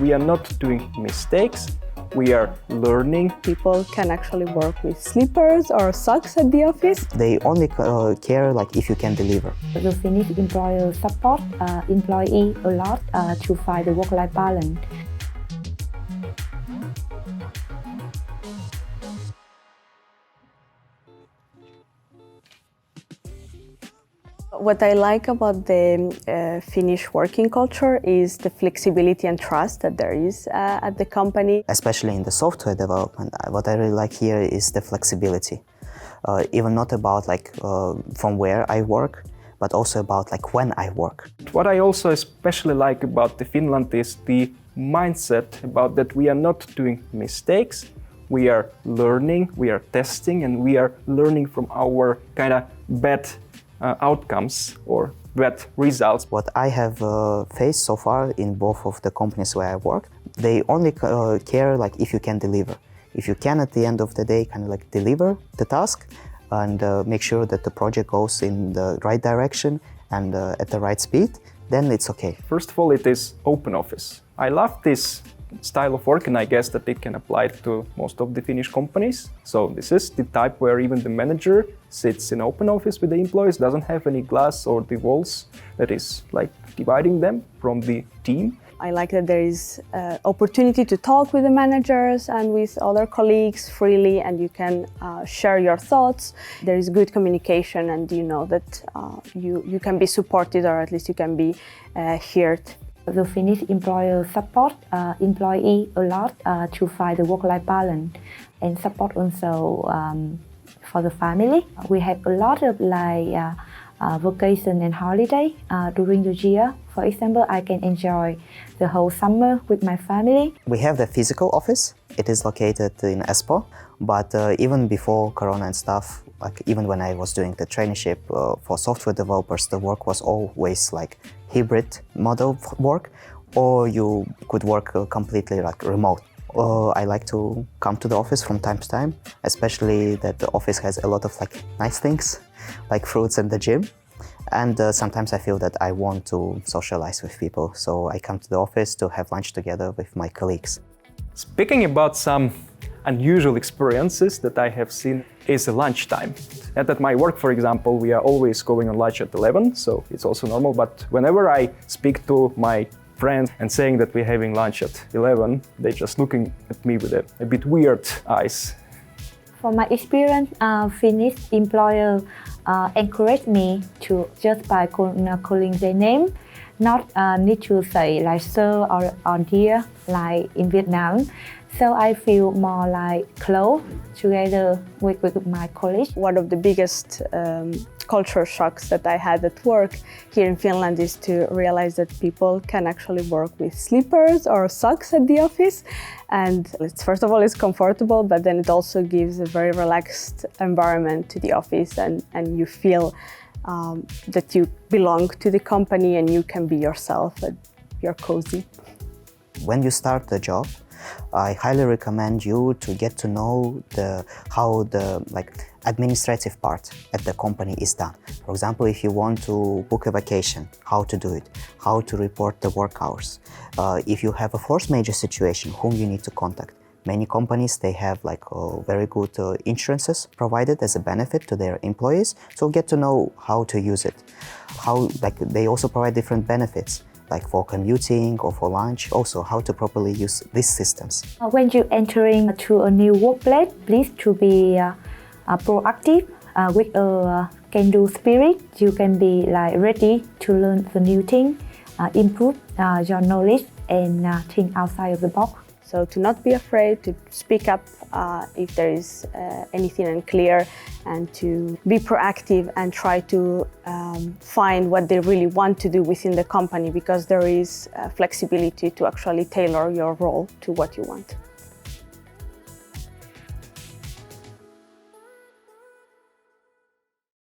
we are not doing mistakes, we are learning. People can actually work with slippers or socks at the office. They only care like if you can deliver. The Finnish employer support employee a lot to find the work-life balance. What I like about the Finnish working culture is the flexibility and trust that there is at the company. Especially in the software development, what I really like here is the flexibility. Even not about like from where I work, but also about like when I work. What I also especially like about the Finland is the mindset about that we are not doing mistakes. We are learning, we are testing, and we are learning from our kind of bad outcomes or bad results. What I have faced so far in both of the companies where I work, they only care like if you can deliver. If you can at the end of the day kind of like deliver the task and make sure that the project goes in the right direction and at the right speed, then it's okay. First of all, it is open office. I love this style of work, and I guess that it can apply to most of the Finnish companies. So this is the type where even the manager sits in open office with the employees, doesn't have any glass or the walls that is like dividing them from the team. I like that there is opportunity to talk with the managers and with other colleagues freely, and you can share your thoughts. There is good communication, and you know that you can be supported, or at least you can be heard. The Finnish employer support employee a lot to find the work-life balance and support also for the family. We have a lot of like vacation and holiday during the year. For example, I can enjoy the whole summer with my family. We have the physical office. It is located in Espoo, but even before Corona and stuff, like even when I was doing the traineeship for software developers, the work was always like hybrid model work, or you could work completely like remote. I like to come to the office from time to time, especially that the office has a lot of like nice things, like fruits and the gym. And sometimes I feel that I want to socialize with people, so I come to the office to have lunch together with my colleagues. Speaking about some unusual experiences that I have seen is lunchtime. At my work, for example, we are always going on lunch at 11, so it's also normal. But whenever I speak to my friends and saying that we're having lunch at 11, they're just looking at me with a bit weird eyes. For my experience, Finnish employer encouraged me to just by calling their name, not need to say like sir or dear like in Vietnam. So I feel more like close together with my colleagues. One of the biggest culture shocks that I had at work here in Finland is to realize that people can actually work with slippers or socks at the office. And first of all, it's comfortable, but then it also gives a very relaxed environment to the office, and you feel that you belong to the company and you can be yourself and you're cozy. When you start the job, I highly recommend you to get to know how the administrative part at the company is done. For example, if you want to book a vacation, how to do it, how to report the work hours. If you have a force majeure situation, whom you need to contact. Many companies, they have like very good insurances provided as a benefit to their employees, so get to know how to use it. They also provide different benefits, like for commuting or for lunch, also how to properly use these systems. When you entering to a new workplace, please to be proactive with a can-do spirit. You can be like ready to learn the new thing, improve your knowledge, and think outside of the box. So to not be afraid to speak up if there is anything unclear, and to be proactive and try to find what they really want to do within the company, because there is flexibility to actually tailor your role to what you want.